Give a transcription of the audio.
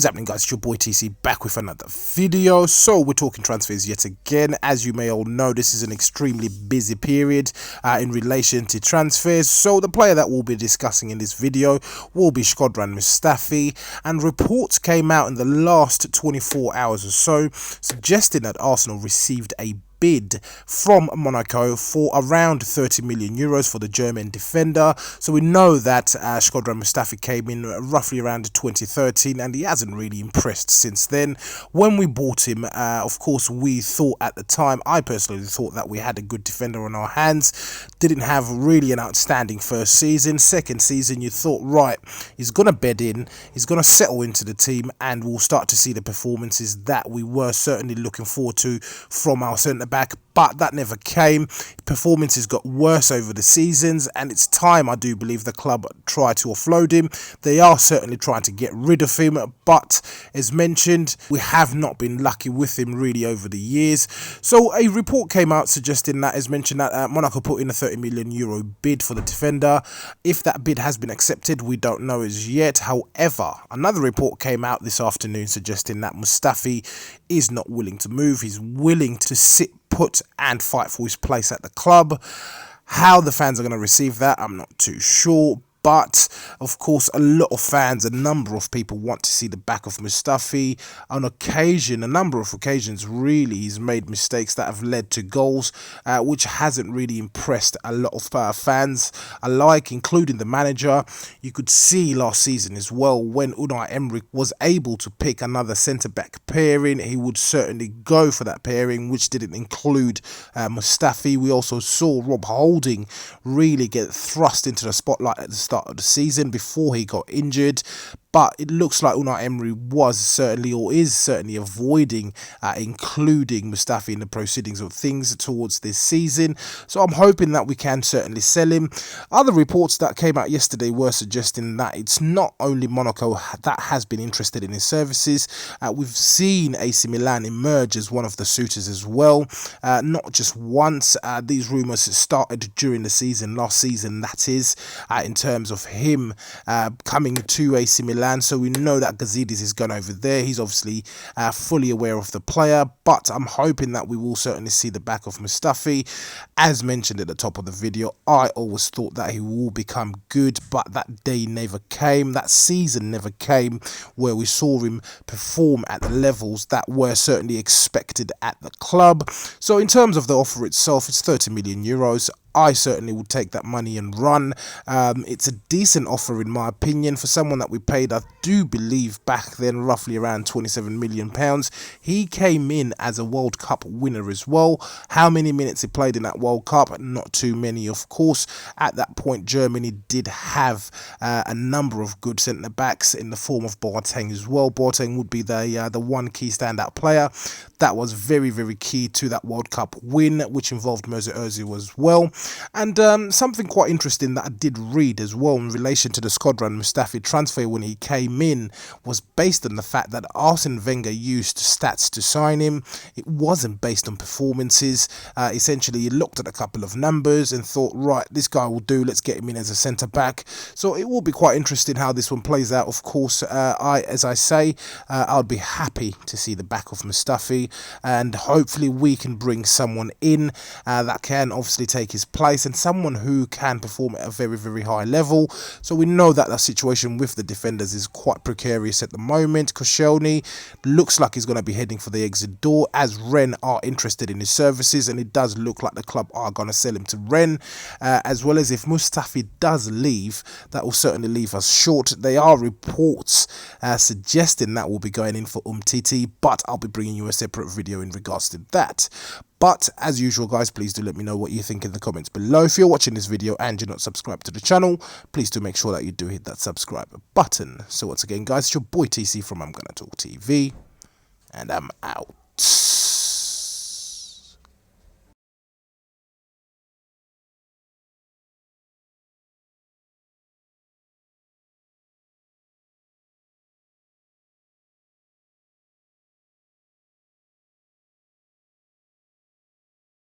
What is happening, guys? It's your boy TC back with another video. So we're talking transfers yet again. As you may all know, this is an extremely busy period in relation to transfers. So the player that we'll be discussing in this video will be Shkrodan Mustafi, and reports came out in the last 24 hours or so suggesting that Arsenal received a bid from Monaco for around 30 million euros for the German defender. So we know that Shkrodan Mustafi came in roughly around 2013 and he hasn't really impressed since then. When we bought him, of course, we thought at the time, I personally thought that we had a good defender on our hands. Didn't have really an outstanding first season. Second season, you thought, right, he's going to bed in, he's going to settle into the team, and we'll start to see the performances that we were certainly looking forward to from our centre back, but that never came. Performances got worse over the seasons, and it's time, I do believe, the club try to offload him. They are certainly trying to get rid of him, but as mentioned, we have not been lucky with him really over the years. So a report came out suggesting that, as mentioned, that Monaco put in a 30 million euro bid for the defender. If that bid has been accepted, we don't know as yet. However, another report came out this afternoon suggesting that Mustafi is not willing to move. He's willing to sit put and fight for his place at the club. How the fans are going to receive that, I'm not too sure. But, of course, a lot of fans, a number of people want to see the back of Mustafi. On occasion, a number of occasions, really, he's made mistakes that have led to goals, which hasn't really impressed a lot of fans alike, including the manager. You could see last season as well, when Unai Emery was able to pick another centre-back pairing, he would certainly go for that pairing, which didn't include Mustafi. We also saw Rob Holding really get thrust into the spotlight at the start of the season before he got injured. But it looks like Unai Emery was certainly, or is certainly, avoiding including Mustafi in the proceedings of things towards this season. So I'm hoping that we can certainly sell him. Other reports that came out yesterday were suggesting that it's not only Monaco that has been interested in his services. We've seen AC Milan emerge as one of the suitors as well. Not just once. These rumours started during the season, last season that is, in terms of him coming to AC Milan. So we know that Gazidis is gone over there. He's obviously fully aware of the player, but I'm hoping that we will certainly see the back of Mustafi. As mentioned at the top of the video, I always thought that he will become good, but that day never came. That season never came where we saw him perform at the levels that were certainly expected at the club. So in terms of the offer itself, it's 30 million euros. I certainly would take that money and run. It's a decent offer in my opinion for someone that we paid, I do believe, back then roughly around £27 million. He came in as a World Cup winner as well. How many minutes he played in that World Cup? Not too many, of course. At that point, Germany did have a number of good centre-backs in the form of Boateng as well. Boateng would be the one key standout player that was very, very key to that World Cup win, which involved Mesut Ozil as well. And something quite interesting that I did read as well in relation to the Shkrodan Mustafi transfer when he came in was based on the fact that Arsene Wenger used stats to sign him. It wasn't based on performances. Essentially, he looked at a couple of numbers and thought, right, this guy will do, let's get him in as a centre-back. So it will be quite interesting how this one plays out. Of course, as I say, I'd be happy to see the back of Mustafi, and hopefully we can bring someone in that can obviously take his place, and someone who can perform at a very, very high level. So we know that the situation with the defenders is quite precarious at the moment. Koscielny looks like he's going to be heading for the exit door, as Rennes are interested in his services, and it does look like the club are going to sell him to Rennes, as well as if Mustafi does leave, that will certainly leave us short. There are reports suggesting that we'll be going in for Umtiti, but I'll be bringing you a separate video in regards to that. But as usual, guys, please do let me know what you think in the comments below. If you're watching this video and you're not subscribed to the channel, please do make sure that you do hit that subscribe button. So once again, guys, it's your boy TC from I'm Gonna Talk TV, and I'm out.